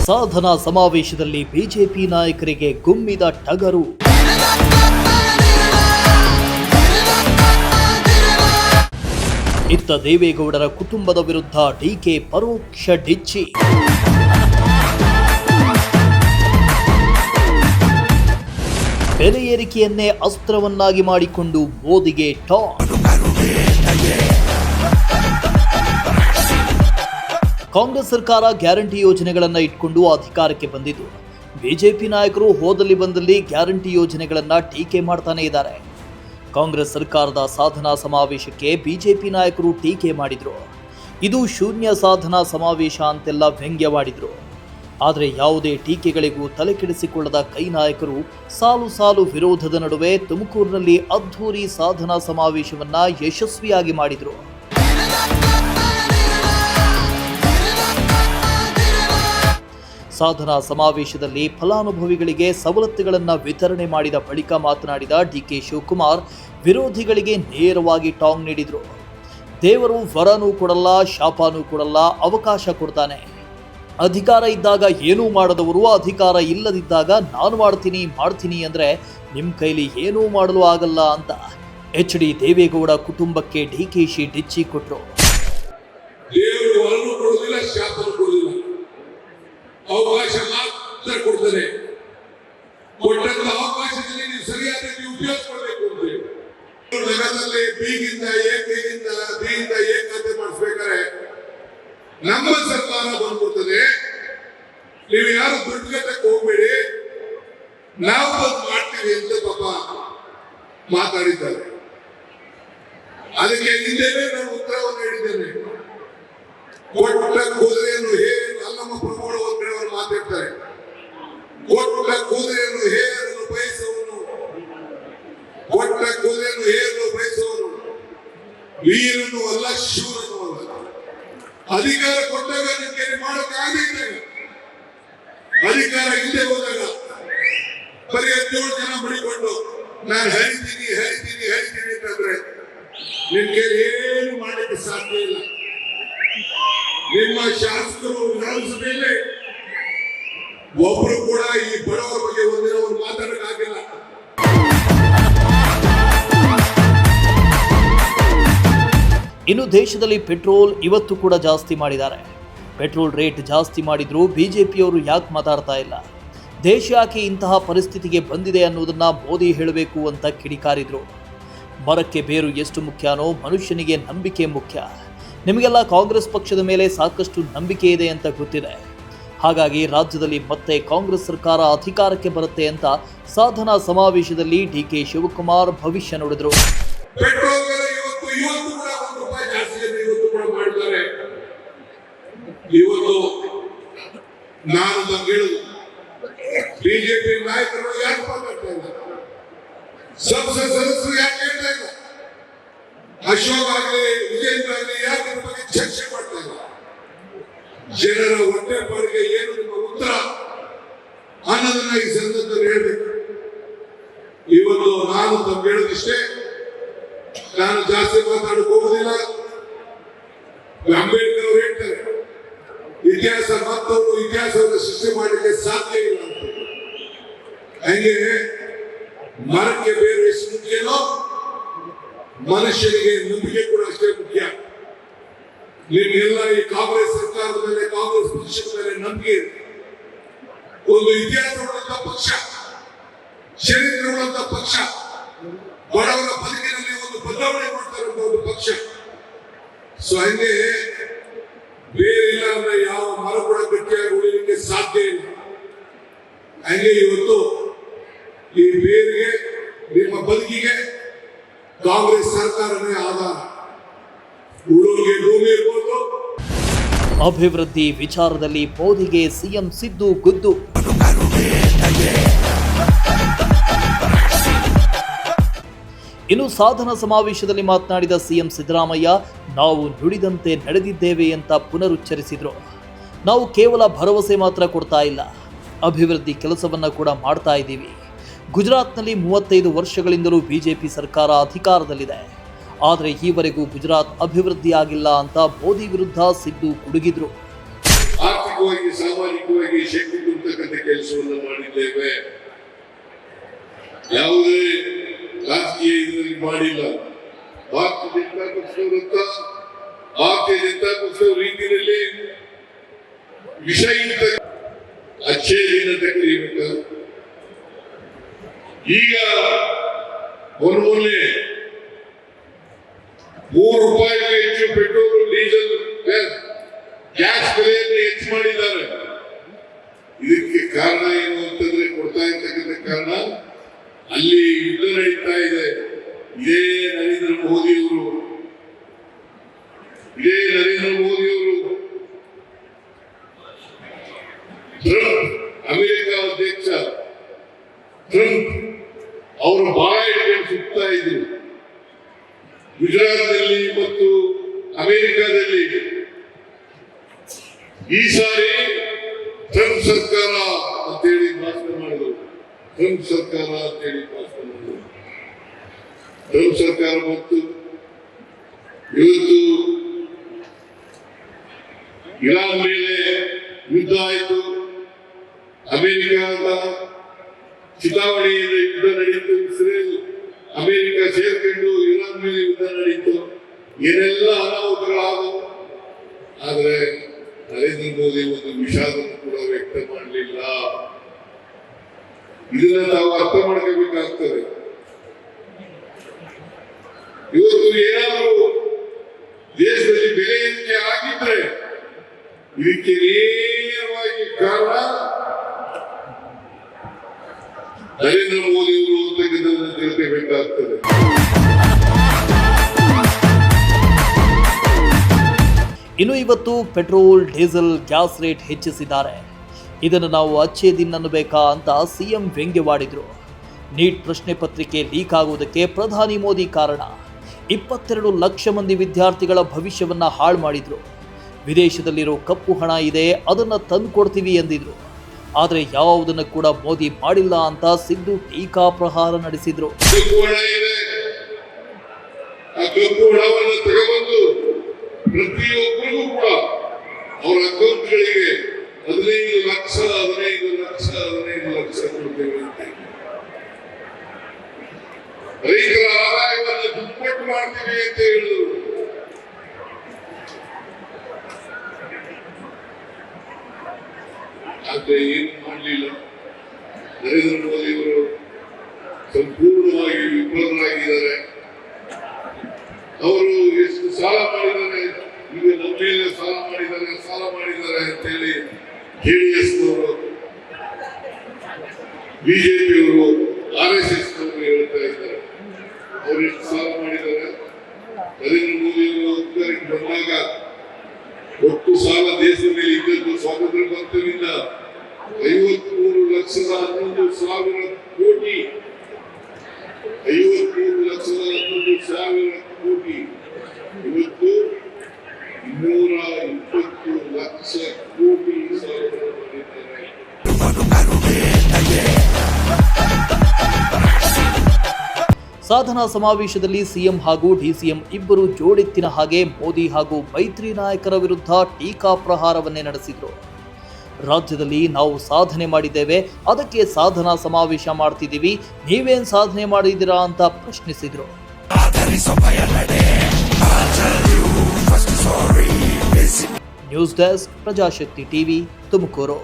ಸಾಧನಾ ಸಮಾವೇಶದಲ್ಲಿ ಬಿಜೆಪಿ ನಾಯಕರಿಗೆ ಗುಮ್ಮಿದ ಟಗರು. ಇತ್ತ ದೇವೇಗೌಡರ ಕುಟುಂಬದ ವಿರುದ್ಧ ಡಿಕೆ ಪರೋಕ್ಷ ಡಿಚ್ಚಿ. ಬೆಲೆ ಏರಿಕೆಯನ್ನೇ ಅಸ್ತ್ರವನ್ನಾಗಿ ಮಾಡಿಕೊಂಡು ಮೋದಿಗೆ ಟಾಂಗ್. ಕಾಂಗ್ರೆಸ್ ಸರ್ಕಾರ ಗ್ಯಾರಂಟಿ ಯೋಜನೆಗಳನ್ನು ಇಟ್ಕೊಂಡು ಅಧಿಕಾರಕ್ಕೆ ಬಂದಿದ್ದು, ಬಿಜೆಪಿ ನಾಯಕರು ಹೋದಲ್ಲಿ ಬಂದಲ್ಲಿ ಗ್ಯಾರಂಟಿ ಯೋಜನೆಗಳನ್ನು ಟೀಕೆ ಮಾಡ್ತಾನೆ ಇದ್ದಾರೆ. ಕಾಂಗ್ರೆಸ್ ಸರ್ಕಾರದ ಸಾಧನಾ ಸಮಾವೇಶಕ್ಕೆ ಬಿಜೆಪಿ ನಾಯಕರು ಟೀಕೆ ಮಾಡಿದ್ರು. ಇದು ಶೂನ್ಯ ಸಾಧನಾ ಸಮಾವೇಶ ಅಂತೆಲ್ಲ ವ್ಯಂಗ್ಯವಾಡಿದ್ರು. ಆದರೆ ಯಾವುದೇ ಟೀಕೆಗಳಿಗೂ ತಲೆಕೆಡಿಸಿಕೊಳ್ಳದ ಕೈ ನಾಯಕರು ಸಾಲು ಸಾಲು ವಿರೋಧದ ನಡುವೆ ತುಮಕೂರಿನಲ್ಲಿ ಅದ್ಧೂರಿ ಸಾಧನಾ ಸಮಾವೇಶವನ್ನ ಯಶಸ್ವಿಯಾಗಿ ಮಾಡಿದ್ರು. ಸಾಧನಾ ಸಮಾವೇಶದಲ್ಲಿ ಫಲಾನುಭವಿಗಳಿಗೆ ಸವಲತ್ತುಗಳನ್ನು ವಿತರಣೆ ಮಾಡಿದ ಬಳಿಕ ಮಾತನಾಡಿದ ಡಿಕೆ ಶಿವಕುಮಾರ್, ವಿರೋಧಿಗಳಿಗೆ ನೇರವಾಗಿ ಟಾಂಗ್ ನೀಡಿದರು. ದೇವರು ವರನೂ ಕೊಡಲ್ಲ, ಶಾಪನೂ ಕೊಡಲ್ಲ, ಅವಕಾಶ ಕೊಡ್ತಾನೆ. ಅಧಿಕಾರ ಇದ್ದಾಗ ಏನೂ ಮಾಡದವರು ಅಧಿಕಾರ ಇಲ್ಲದಿದ್ದಾಗ ನಾನು ಮಾಡ್ತೀನಿ ಅಂದರೆ ನಿಮ್ಮ ಕೈಲಿ ಏನೂ ಮಾಡಲು ಆಗಲ್ಲ ಅಂತ ಎಚ್ ಡಿ ದೇವೇಗೌಡ ಕುಟುಂಬಕ್ಕೆ ಡಿಕೆಶಿ ಡಿಚ್ಚಿ ಕೊಟ್ಟರು. ಅವಕಾಶ ಮಾತ್ರ ಕೊಡ್ತಾರೆ. ಕೊಟ್ಟಂತ ಅವಕಾಶದಲ್ಲಿ ನೀವು ಸರಿಯಾದ ಉಪಯೋಗಿಸಬೇಕು ಅಂತ ಜಗತ್ತಲ್ಲಿ ಬಿಗಿಂದ ಏಕತೆ ಮಾಡಿಸ್ಬೇಕಾದ್ರೆ ನಮ್ಮ ಸರ್ಕಾರ ಬಂದ್ಬಿಡ್ತದೆ. ನೀವು ಯಾರು ದುಡ್ಡುಗಟ್ಟಕ್ಕೆ ಹೋಗ್ಬೇಡಿ, ನಾವು ಬಂದು ಮಾಡ್ತೀವಿ ಅಂತ ಪಾಪ ಮಾತಾಡಿದ್ದಾರೆ. ಅದಕ್ಕೆ ಹಿಂದೆನೇ ನಾನು ಉತ್ತರವನ್ನು ನೀಡಿದ್ದೇನೆ. ಕೊಟ್ಟ ಕುದುರೆಯನ್ನು ಅಲ್ಲಮ್ಮ ಪ್ರಭುಗಳು ಒಂದ್ ಕಡೆ ಅವರು ಮಾತಾಡ್ತಾರೆ. ಕೊಟ್ಟ ಕುದುರೆಯನ್ನು ಹೇರಲು ಬಯಸುವನು, ಕೊಟ್ಟ ಕುದುರೆಯನ್ನು ಹೇರಲು ಬಯಸುವನು ವೀರನು ಅಲ್ಲ, ಶೂರನು ಅಲ್ಲ. ಅಧಿಕಾರ ಕೊಟ್ಟಾಗ ನಿಮಗೆ ಮಾಡೋಕ್ಕಾಗದಿದ್ದಾಗ, ಅಧಿಕಾರ ಇಲ್ಲದೆ ಹೋದಾಗ ಬರೀ 17 ಜನ ಬಡಿಕೊಂಡು ನಾನು ಹರಿತೀನಿ ಅಂತಂದ್ರೆ ನಿಮ್ಗೆ ಏನು ಮಾಡಲಿಕ್ಕೆ ಸಾಧ್ಯ ಇಲ್ಲ. ನಿಮ್ಮ ಶಾಸಕರು ವಿಧಾನಸಭೆಯಲ್ಲಿ ಒಬ್ಬರು ಕೂಡ ಈ ಬಡವರ ಬಗ್ಗೆ ಒಂದಿನ ಒಂದು ಮಾತಾಡಕ್ಕಾಗಿಲ್ಲ. ಇನ್ನು ದೇಶದಲ್ಲಿ ಪೆಟ್ರೋಲ್ ಇವತ್ತು ಕೂಡ ಜಾಸ್ತಿ ಮಾಡಿದ್ದಾರೆ. ಪೆಟ್ರೋಲ್ ರೇಟ್ ಜಾಸ್ತಿ ಮಾಡಿದ್ರು ಬಿಜೆಪಿಯವರು ಯಾಕೆ ಮಾತಾಡ್ತಾ ಇಲ್ಲ? ದೇಶ ಯಾಕೆ ಇಂತಹ ಪರಿಸ್ಥಿತಿಗೆ ಬಂದಿದೆ ಅನ್ನೋದನ್ನ ಮೋದಿ ಹೇಳಬೇಕು ಅಂತ ಕಿಡಿಕಾರಿದ್ರು. ಮರಕ್ಕೆ ಬೇರು ಎಷ್ಟು ಮುಖ್ಯನೋ ಮನುಷ್ಯನಿಗೆ ನಂಬಿಕೆ ಮುಖ್ಯ. ನಿಮಗೆಲ್ಲ ಕಾಂಗ್ರೆಸ್ ಪಕ್ಷದ ಮೇಲೆ ಸಾಕಷ್ಟು ನಂಬಿಕೆ ಇದೆ ಅಂತ ಗೊತ್ತಿದೆ. ಹಾಗಾಗಿ ರಾಜ್ಯದಲ್ಲಿ ಮತ್ತೆ ಕಾಂಗ್ರೆಸ್ ಸರ್ಕಾರ ಅಧಿಕಾರಕ್ಕೆ ಬರುತ್ತೆ ಅಂತ ಸಾಧನಾ ಸಮಾವೇಶದಲ್ಲಿ ಡಿಕೆ ಶಿವಕುಮಾರ್ ಭವಿಷ್ಯ ನುಡಿದ್ರು. ಬಿಜೆಪಿ ನಾಯಕರು ಯಾಕೆ ಮಾತಾಡ್ತಾ ಇಲ್ಲ? ಸಂಸತ್ ಸದಸ್ಯರು ಯಾಕೆ ಹೇಳ್ತಾ ಇಲ್ಲ? ಅಶೋಕ್ ಆಗಲಿ ವಿಜೇಂದ್ರ ಆಗಲಿ ಯಾಕೆ ಬಗ್ಗೆ ಚರ್ಚೆ ಮಾಡ್ತಾ ಇಲ್ಲ? ಜನರ ಹೊಟ್ಟೆ ಪಾಡಿಗೆ ಏನು ನಿಮ್ಮ ಉತ್ತರ ಅನ್ನೋದನ್ನ ಈ ಸಂದರ್ಭದಲ್ಲಿ ಹೇಳ್ಬೇಕು. ಇವತ್ತು ನಾನು ತಮ್ಗೆ ಹೇಳೋದಿಷ್ಟೇ, ನಾನು ಜಾಸ್ತಿ ಮಾತಾಡಕ್ ಹೋಗೋದಿಲ್ಲ. ಅಂಬೇಡ್ಕರ್ ಅವರು ಹೇಳ್ತಾರೆ, ಇತಿಹಾಸ ಮತ್ತೊಂದು ಇತಿಹಾಸವನ್ನು ಸೃಷ್ಟಿ ಮಾಡಲಿಕ್ಕೆ ಸಾಧ್ಯ ಇಲ್ಲ ಅಂತ. ಹಂಗೆ ಮರಕ್ಕೆ ಬೇರೆ ಎಷ್ಟು ಮುಖ್ಯನೋ ಮನುಷ್ಯನಿಗೆ ನಂಬಿಕೆ ಕೂಡ ಅಷ್ಟೇ ಮುಖ್ಯ. ನಿಮಗೆಲ್ಲ ಈ ಕಾಂಗ್ರೆಸ್ ಸರ್ಕಾರದ ಮೇಲೆ, ಕಾಂಗ್ರೆಸ್ ಪಕ್ಷದ ಮೇಲೆ ನಂಬಿಕೆ ಇದೆ. ಒಂದು ಇತಿಹಾಸವುಳ್ಳಂತ ಪಕ್ಷ, ಚರಿತ್ರೆಯುಳ್ಳಂತ ಪಕ್ಷ, ಬಡವರ ಬದುಕಿನಲ್ಲಿ ಒಂದು ಬದಲಾವಣೆ ಮಾಡ್ತಾ ಇರುವಂತ ಒಂದು ಪಕ್ಷ. ಸೊ ಹಂಗೆ ಬೇರೆ ಇಲ್ಲ ಅಂದ್ರೆ ಯಾವ ಮರ ಕೂಡ ಗಟ್ಟಿಯಾಗಿ ಉಳಿಯಲಿಕ್ಕೆ ಸಾಧ್ಯ ಇಲ್ಲ. ಹಂಗೆ ಇವತ್ತು ಈ ಬೇರಿಗೆ, ನಿಮ್ಮ ಬದುಕಿಗೆ ಕಾಂಗ್ರೆಸ್ ಸರ್ಕಾರನೇ ಆಧಾರ. ಉಳೋರಿಗೆ ಭೂಮಿ ಇರ್ಬೋದು. ಅಭಿವೃದ್ಧಿ ವಿಚಾರದಲ್ಲಿ ಮೋದಿಗೆ ಸಿಎಂ ಸಿದ್ದು ಗುದ್ದು. ಇನ್ನು ಸಾಧನಾ ಸಮಾವೇಶದಲ್ಲಿ ಮಾತನಾಡಿದ ಸಿಎಂ ಸಿದ್ದರಾಮಯ್ಯ, ನಾವು ನುಡಿದಂತೆ ನಡೆದಿದ್ದೇವೆ ಅಂತ ಪುನರುಚ್ಚರಿಸಿದ್ರು. ನಾವು ಕೇವಲ ಭರವಸೆ ಮಾತ್ರ ಕೊಡ್ತಾ ಇಲ್ಲ, ಅಭಿವೃದ್ಧಿ ಕೆಲಸವನ್ನ ಕೂಡ ಮಾಡ್ತಾ ಇದ್ದೀವಿ. ಗುಜರಾತ್ನಲ್ಲಿ 35 ವರ್ಷಗಳಿಂದಲೂ ಬಿಜೆಪಿ ಸರ್ಕಾರ ಅಧಿಕಾರದಲ್ಲಿದೆ. ಆದರೆ ಈವರೆಗೂ ಗುಜರಾತ್ ಅಭಿವೃದ್ಧಿ ಆಗಿಲ್ಲ ಅಂತ ಮೋದಿ ವಿರುದ್ಧ ಸಿದ್ದು ಗುಡುಗಿದ್ರು. ಆರ್ಥಿಕ ಆರ್ಥಿಕವಾಗಿ ಸಾಮಾಜಿಕವಾಗಿ ಶಕ್ತಿ ತುಂಬತಕ್ಕಂಥ ಕೆಲಸವನ್ನು ಮಾಡಿದ್ದೇವೆ. ಯಾವುದೇ ರಾಜಕೀಯ ಇದರಲ್ಲಿ ಮಾಡಿಲ್ಲ. ಭಾರತೀಯ ಜನತಾ ಪಕ್ಷದವರಂತ ಭಾರತೀಯ ಜನತಾ ಪಕ್ಷದ ರೀತಿಯಲ್ಲಿ ವಿಷಯ ಅಚ್ಚೇ ದಿನ ಅಂತ ಕರೀಬೇಕು. ಈಗ ಮೊನ್ನೆ ₹3 ಹೆಚ್ಚು ಪೆಟ್ರೋಲ್ ಡೀಸೆಲ್ ಗ್ಯಾಸ್ ಬೆಲೆಯನ್ನು ಹೆಚ್ಚು ಮಾಡಿದ್ದಾರೆ. ಇದಕ್ಕೆ ಕಾರಣ ಏನು ಅಂತಂದ್ರೆ ಕೊಡ್ತಾ ಇರ್ತಕ್ಕಂಥ ಕಾರಣ ಅಲ್ಲಿ ಯುದ್ಧ ನಡೀತಾ ಇದೆ. ಇದೇ ನರೇಂದ್ರ ಮೋದಿಯವರು ಟ್ರಂಪ್ ಅಮೆರಿಕ ಅಧ್ಯಕ್ಷ ಟ್ರಂಪ್ ಅವರು ಬಹಳ ಇಟ್ಕೊಂಡು ಸುತ್ತಾ ಇದ್ರು. ಗುಜರಾತ್ನಲ್ಲಿ ಮತ್ತು ಅಮೆರಿಕದಲ್ಲಿ ಈ ಸಾರಿ ಟ್ರಂಪ್ ಸರ್ಕಾರ ಅಂತೇಳಿ ಭಾಷಣ ಮಾಡಿದ್ರು. ಟ್ರಂಪ್ ಸರ್ಕಾರ ಅಂತೇಳಿ ಭಾಷಣ ಮಾಡಿದ್ರು. ಟ್ರಂಪ್ ಸರ್ಕಾರ ಬಂತು. ಇವತ್ತು ಇರಾನ್ ಮೇಲೆ ಯುದ್ಧ ಆಯಿತು. ಅಮೆರಿಕದ ಚಿತಾವಣೆಯಿಂದ ಯುದ್ಧ ನಡೀತು. ಇಸ್ರೇಲ್ ಅಮೆರಿಕ ಸೇರ್ಕೊಂಡು ಇರಾನ್ ಮೇಲೆ ಯುದ್ಧ ನಡೀತು. ಏನೆಲ್ಲ ಅನಾಹುತಗಳಾದವು. ಆದರೆ ನರೇಂದ್ರ ಮೋದಿ ಒಂದು ವಿಷಾದವನ್ನು ಕೂಡ ವ್ಯಕ್ತ ಮಾಡಲಿಲ್ಲ. ಇದನ್ನ ತಾವು ಅರ್ಥ ಮಾಡ್ಕೋಬೇಕಾಗ್ತದೆ. ಇವತ್ತು ಏನಾದರೂ ದೇಶದಲ್ಲಿ ಬೆಲೆ ಏರಿಕೆ ಆಗಿದ್ರೆ ಇದಕ್ಕೆ ನೇರವಾಗಿ ಕಾರಣ ನರೇಂದ್ರ ಮೋದಿ ಅವರು ಅಂತಕ್ಕಂಥದ್ದನ್ನು ತಿಳ್ಕೋಬೇಕಾಗ್ತದೆ. ಇನ್ನು ಇವತ್ತು ಪೆಟ್ರೋಲ್, ಡೀಸೆಲ್, ಗ್ಯಾಸ್ ರೇಟ್ ಹೆಚ್ಚಿಸಿದ್ದಾರೆ. ಇದನ್ನು ನಾವು ಅಚ್ಚೇ ದಿನ ಅನ್ನಬೇಕಾ ಅಂತ ಸಿಎಂ ವ್ಯಂಗ್ಯವಾಡಿದ್ರು. ನೀಟ್ ಪ್ರಶ್ನೆ ಪತ್ರಿಕೆ ಲೀಕ್ ಆಗುವುದಕ್ಕೆ ಪ್ರಧಾನಿ ಮೋದಿ ಕಾರಣ. 22 ಲಕ್ಷ ಮಂದಿ ವಿದ್ಯಾರ್ಥಿಗಳ ಭವಿಷ್ಯವನ್ನ ಹಾಳು ಮಾಡಿದ್ರು. ವಿದೇಶದಲ್ಲಿರೋ ಕಪ್ಪು ಹಣ ಇದೆ, ಅದನ್ನ ತಂದುಕೊಡ್ತೀವಿ ಎಂದಿದ್ರು. ಆದರೆ ಯಾವುದನ್ನು ಕೂಡ ಮೋದಿ ಮಾಡಿಲ್ಲ ಅಂತ ಸಿದ್ದು ಟೀಕಾ ಪ್ರಹಾರ ನಡೆಸಿದ್ರು. ಪ್ರತಿಯೊಬ್ಬರಿಗೂ ಕೂಡ ಅವರ ಅಕೌಂಟ್ಗಳಿಗೆ 15 ಲಕ್ಷ ಕೊಡ್ತೇವೆ ಅಂತ ರೈತರ ಆದಾಯವನ್ನು ದುಪ್ಪಟ್ಟು ಮಾಡ್ತೀವಿ ಅಂತ ಹೇಳಿದ್ರು. ಆದ್ರೆ ಏನು ಮಾಡಲಿಲ್ಲ. ನರೇಂದ್ರ ಮೋದಿ ಅವರು ಸಂಪೂರ್ಣವಾಗಿ ವಿಫಲರಾಗಿದ್ದಾರೆ. ಅವರು ಎಷ್ಟು ಸಾಲ ಮಾಡಿದ್ದಾರೆ, ಈಗ ನಮ್ಮ ಮೇಲೆ ಸಾಲ ಮಾಡಿದ್ದಾರೆ ಅಂತೇಳಿ ಜೆಡಿಎಸ್ನವರು, ಬಿಜೆಪಿಯವರು, RSS ನವರು ಹೇಳ್ತಾ ಇದ್ದಾರೆ. ಅವರು ಎಷ್ಟು ಸಾಲ ಮಾಡಿದ್ದಾರೆ. ನರೇಂದ್ರ ಮೋದಿ ಅವರು ಅಧಿಕಾರಕ್ಕೆ ಬಂದಾಗ ಒಟ್ಟು ಸಾಲ ದೇಶದ ಮೇಲೆ ಇದ್ದದ್ದು ಸ್ವಾತಂತ್ರ್ಯ ಬಂತರಿಂದ 53,11,000 ಕೋಟಿ. 53,11,000 ಕೋಟಿ. ಇವತ್ತು 220 ಲಕ್ಷ ಕೋಟಿ ಸಾಲ ಮಾಡಿದ್ದಾರೆ. ಸಾಧನಾ ಸಮಾವೇಶದಲ್ಲಿ ಸಿಎಂ ಹಾಗೂ ಡಿಸಿಎಂ ಇಬ್ಬರು ಜೋಡೆತ್ತಿನ ಹಾಗೆ ಮೋದಿ ಹಾಗೂ ಮೈತ್ರಿ ನಾಯಕರ ವಿರುದ್ಧ ಟೀಕಾ ಪ್ರಹಾರವನ್ನೇ ನಡೆಸಿದ್ರು. ರಾಜ್ಯದಲ್ಲಿ ನಾವು ಸಾಧನೆ ಮಾಡಿದ್ದೇವೆ, ಅದಕ್ಕೆ ಸಾಧನಾ ಸಮಾವೇಶ ಮಾಡ್ತಿದ್ದೀವಿ, ನೀವೇನ್ ಸಾಧನೆ ಮಾಡಿದ್ದೀರಾ ಅಂತ ಪ್ರಶ್ನಿಸಿದ್ರು. News desk, Prajashakti TV, Tumakuru.